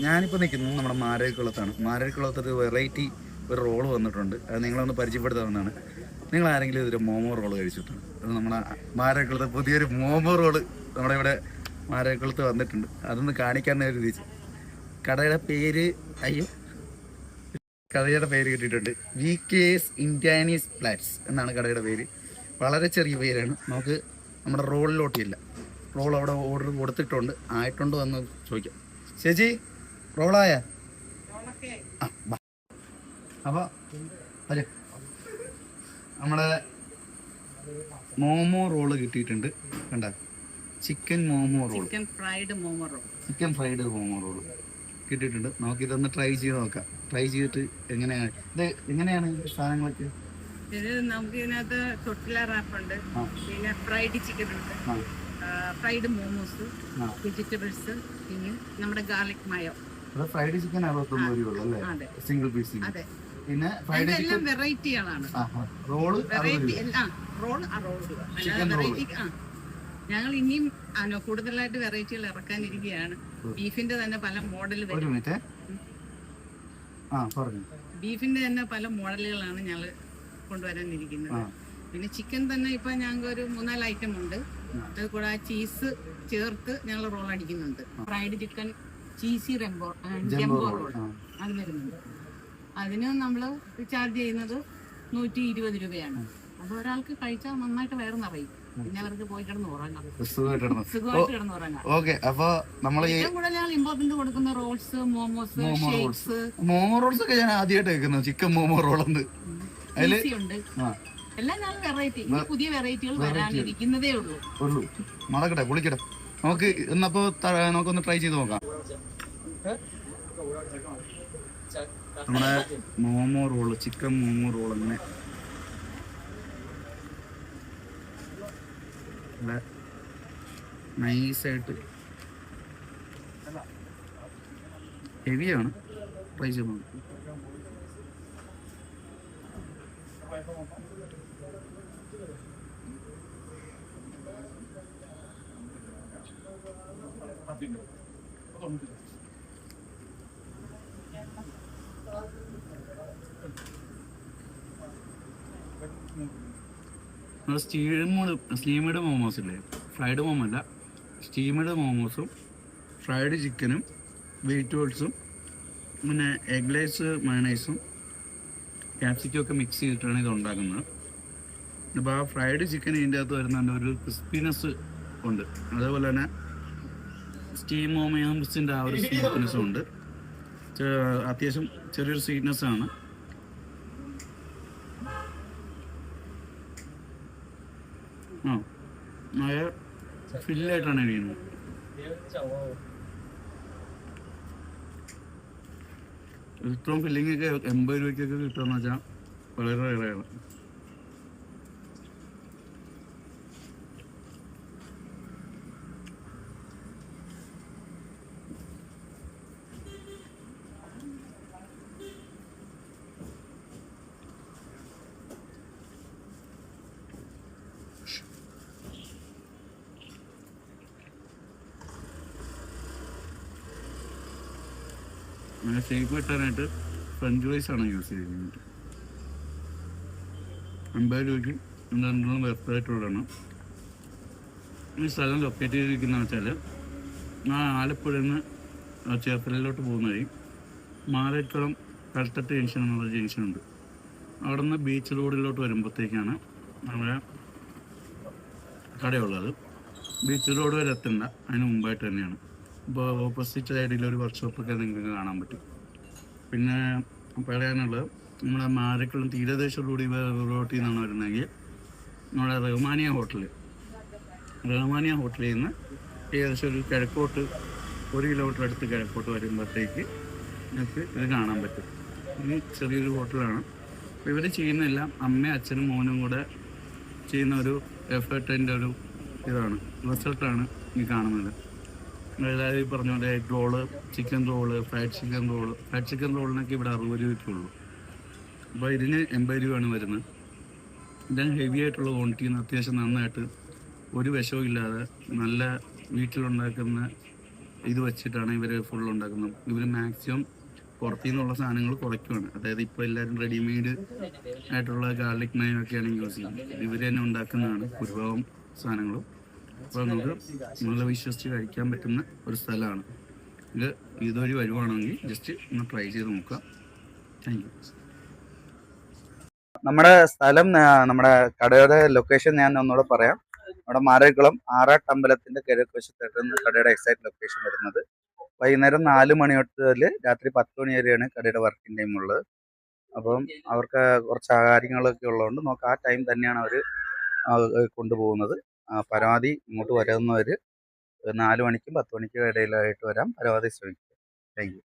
ഞാനിപ്പോൾ നിൽക്കുന്നത് നമ്മുടെ മാരവിക്കുളത്താണ്. മാരവിക്കുളത്തൊരു വെറൈറ്റി ഒരു റോള് വന്നിട്ടുണ്ട്. അത് നിങ്ങളൊന്ന് പരിചയപ്പെടുത്താവുന്നതാണ്. നിങ്ങൾ ആരെങ്കിലും ഇതൊരു മോമോ റോള് കഴിച്ചിട്ടുണ്ട്? അത് നമ്മളെ മാരവിക്കുളത്ത് പുതിയൊരു മോമോ റോള് നമ്മുടെ ഇവിടെ മാരവിക്കുളത്ത് വന്നിട്ടുണ്ട്. അതൊന്ന് കാണിക്കാൻ എഴുതിച്ച് കടയുടെ പേര് കടയുടെ പേര് കിട്ടിയിട്ടുണ്ട്. VK's ഇന്ത്യാനീസ് പ്ലാറ്റ്സ് എന്നാണ് കടയുടെ പേര്. വളരെ ചെറിയ പേരാണ്. നമുക്ക് നമ്മുടെ റോളിലോട്ടില്ല. റോൾ അവിടെ ഓർഡർ കൊടുത്തിട്ടുണ്ട്. ആയിട്ടുണ്ടോ എന്ന് ചോദിക്കാം. ചേച്ചി റോളായ അപ്പോൾ അല്ലേ നമ്മുടെ മോമോ റോള് കിട്ടിയിട്ടുണ്ട്. കണ്ട ചിക്കൻ ഫ്രൈഡ് മോമോ റോള് കിട്ടിയിട്ടുണ്ട്. നമുക്കിതൊന്ന് ട്രൈ ചെയ്ത് നോക്കാം. ട്രൈ ചെയ്തിട്ട് എങ്ങനെയാണ് സാധനങ്ങളൊക്കെ? ഇത് നമുക്ക് ഇതിനകത്ത് തൊട്ടില റാപ്പുണ്ട്, പിന്നെ ഫ്രൈഡ് ചിക്കൻ ഉണ്ട്, ഫ്രൈഡ് മോമോസ്, വെജിറ്റബിൾസ്, പിന്നെ നമ്മുടെ ഗാർലിക് മയോ. ഫ്രൈഡ് ചിക്കൻ 69 രൂപ അല്ലേ സിംഗിൾ പീസ്? അതെ. പിന്നെ ഫ്രൈഡ് ചിക്കൻ വെറൈറ്റികളാണ്. Roll variety roll variety. ഞങ്ങൾ ഇനിയും കൂടുതലായിട്ട് വെറൈറ്റികൾ ഇറക്കാനിരിക്കുകയാണ്. ബീഫിന്റെ തന്നെ പല മോഡൽ വരും. ബീഫിന്റെ തന്നെ പല മോഡലുകളാണ് ഞങ്ങൾ കൊണ്ടുവരാനിരിക്കുന്നത്. പിന്നെ ചിക്കൻ തന്നെ ഇപ്പൊ ഞങ്ങൾക്ക് ഒരു 3-4 ഐറ്റം ഉണ്ട്. അത് കൂടാതെ ചീസ് ചേർത്ത് ഞങ്ങൾ റോൾ അടിക്കുന്നുണ്ട്. Fried chicken cheesy jumbo roll അത് വരുന്നുണ്ട്. അതിന് നമ്മൾ ചാർജ് ചെയ്യുന്നത് 120 രൂപയാണ്. അപ്പോൾ ഒരാൾക്ക് കഴിച്ചാൽ നന്നായിട്ട് വയറ് നിറയും. പിന്നെ അവർക്ക് പോയി കിടന്ന് ഉറങ്ങാം, സുഖമായിട്ട് കിടന്നുറങ്ങാം. ഏറ്റവും കൂടുതൽ ഞങ്ങൾ ഇമ്പോർട്ടന്റ് കൊടുക്കുന്ന rolls, momos, shakes. Momo rolls ഒക്കെ ഞാൻ ആദ്യമായിട്ട് കേൾക്കുന്നത്. ചിക്കൻ മോമോ റോളുണ്ട്, ഉണ്ട്. എല്ലാം ഞങ്ങൾ വെറൈറ്റി, പുതിയ വെറൈറ്റികൾ വരാനിരിക്കുന്നതേ ഉള്ളൂ. മടക്കട്ടെ, കുളിക്കട്ടെ. നമുക്ക് ഇന്നപ്പോ നമുക്കൊന്ന് ട്രൈ ചെയ്ത് നോക്കാം. നമ്മുടെ momo roll, chicken momo roll അങ്ങനെ നൈസായിട്ട് ഹെവിയാണ്. ട്രൈ ചെയ്ത് നോക്കാം. സ്റ്റീമഡ് മോമോസ് ഇല്ലേ, ഫ്രൈഡ് മോമോ അല്ല, സ്റ്റീമഡ് മോമോസും ഫ്രൈഡ് ചിക്കനും വെജിറ്റബിൾസും പിന്നെ എഗ്ലേസ് മയണൈസും ക്യാപ്സിക്കും ഒക്കെ മിക്സ് ചെയ്തിട്ടാണ് ഇത് ഉണ്ടാക്കുന്നത്. അപ്പോൾ ആ ഫ്രൈഡ് ചിക്കൻ ഇതിൻ്റെ അകത്ത് വരുന്നതിൻ്റെ ഒരു ക്രിസ്പിനെസ് ഉണ്ട്. അതേപോലെ തന്നെ സ്റ്റീം മോമോസിൻ്റെ ആ ഒരു സ്വീറ്റ്നെസ്സും ഉണ്ട്. അത്യാവശ്യം ചെറിയൊരു സ്വീറ്റ്നെസ്സാണ്. നല്ല ഫില്ലായിട്ടാണ് ഇരിക്കുന്നത്. ഇത്രയും ഫില്ലിങ്ങൊക്കെ 80 രൂപയ്ക്കൊക്കെ കിട്ടുമെന്ന് വെച്ചാൽ വളരെ റെയറാണ്. അങ്ങനെ ഷേപ്പ് കിട്ടാനായിട്ട് ഫ്രഞ്ച് ഫ്രൈസാണ് യൂസ് ചെയ്തിരിക്കുന്നത്. 50 രൂപയ്ക്ക് രണ്ടെണ്ണം വെബ്സൈറ്റുള്ളതാണ്. ഈ സ്ഥലം ലൊക്കേറ്റ് ചെയ്തിരിക്കുന്നതെന്ന് വെച്ചാൽ ആലപ്പുഴയിൽ നിന്ന് ചേർത്തലയിലോട്ട് പോകുന്ന വഴി മാരേക്കുളം കൽത്തട്ട് ജംഗ്ഷൻ എന്നുള്ള ജംഗ്ഷനുണ്ട്. അവിടെ നിന്ന് ബീച്ച് റോഡിലോട്ട് വരുമ്പോഴത്തേക്കാണ് നമ്മുടെ കടയുള്ളത്. ബീച്ച് റോഡ് വരെ എത്തണ്ട, അതിന് മുമ്പായിട്ട് തന്നെയാണ്. ഇപ്പോൾ ഓപ്പോസിറ്റ് സൈഡിൽ ഒരു വർക്ക്ഷോപ്പൊക്കെ നിങ്ങൾക്ക് കാണാൻ പറ്റും. പിന്നെ പറയാനുള്ളത്, നമ്മുടെ മാരക്കുളം തീരദേശ റോഡിൽ നിന്നാണ് വരുന്നതെങ്കിൽ നമ്മുടെ റഹ്മാനിയ ഹോട്ടലിൽ നിന്ന് ഏകദേശം ഒരു കിഴക്കോട്ട് 1 കിലോമീറ്റർ അടുത്ത് കിഴക്കോട്ട് വരുമ്പോഴത്തേക്ക് നിങ്ങൾക്ക് ഇത് കാണാൻ പറ്റും. ഇത് ചെറിയൊരു ഹോട്ടലാണ്. അപ്പോൾ ഇവർ ചെയ്യുന്നതെല്ലാം അമ്മയും അച്ഛനും മോനും കൂടെ ചെയ്യുന്ന ഒരു എഫേർട്ടിൻ്റെ ഒരു ഇതാണ്, റിസൾട്ടാണ് ഈ കാണുന്നത്. അതായത് ഈ പറഞ്ഞ പോലെ egg roll, chicken roll, fried chicken റോളിനൊക്കെ ഇവിടെ 60 രൂപയ്ക്കുള്ളൂ. അപ്പോൾ ഇതിന് 80 രൂപയാണ് വരുന്നത്. ഇതിന് ഹെവി ആയിട്ടുള്ള ക്വാണ്ടിറ്റിയിൽ നിന്ന് അത്യാവശ്യം നന്നായിട്ട് ഒരു വിഷവും ഇല്ലാതെ നല്ല വീട്ടിലുണ്ടാക്കുന്ന ഇത് വെച്ചിട്ടാണ് ഇവർ ഫുൾ ഉണ്ടാക്കുന്നത്. ഇവർ മാക്സിമം പുറത്തു നിന്നുള്ള സാധനങ്ങൾ കുറയ്ക്കുകയാണ്. അതായത് ഇപ്പോൾ എല്ലാവരും റെഡിമെയ്ഡ് ആയിട്ടുള്ള ഗാർലിക് നയമൊക്കെയാണ് യൂസ് ചെയ്യുന്നത്. ഇവർ തന്നെ ഉണ്ടാക്കുന്നതാണ് ഭൂരിഭാഗം സാധനങ്ങളും. അപ്പോൾ നമുക്ക് നല്ല വിശ്വസിച്ച് കഴിക്കാൻ പറ്റുന്ന ഒരു സ്ഥലമാണ് ഇത്. ഇതൊരു വരുവാണെങ്കിൽ ജസ്റ്റ് ഒന്ന് ട്രൈ ചെയ്ത് നോക്കുക. Thank you. നമ്മുടെ സ്ഥലം, നമ്മുടെ കടയുടെ ലൊക്കേഷൻ ഞാൻ ഒന്നുകൂടെ പറയാം. നമ്മുടെ മാരേക്കുളം ആറാട്ടമ്പലത്തിന്റെ കിഴക്ക് വശത്തായിട്ടാണ് കടയുടെ എക്സാക്ട് ലൊക്കേഷൻ വരുന്നത്. വൈകുന്നേരം 4 മണി തൊട്ട് രാത്രി 10 മണി വരെയാണ് കടയുടെ വർക്കിംഗ് ടൈം ഉള്ളത്. അപ്പം അവർക്ക് കുറച്ച് കാര്യങ്ങളൊക്കെ ഉള്ളതുകൊണ്ട് നമുക്ക് ആ ടൈം തന്നെയാണ് അവർ കൊണ്ടുപോകുന്നത്. പരമാവധി ഇങ്ങോട്ട് വരുന്നവർ 4 മണിക്കും 10 മണിക്കും ഇടയിലായിട്ട് വരാൻ പരമാവധി ശ്രമിക്കുക. Thank you.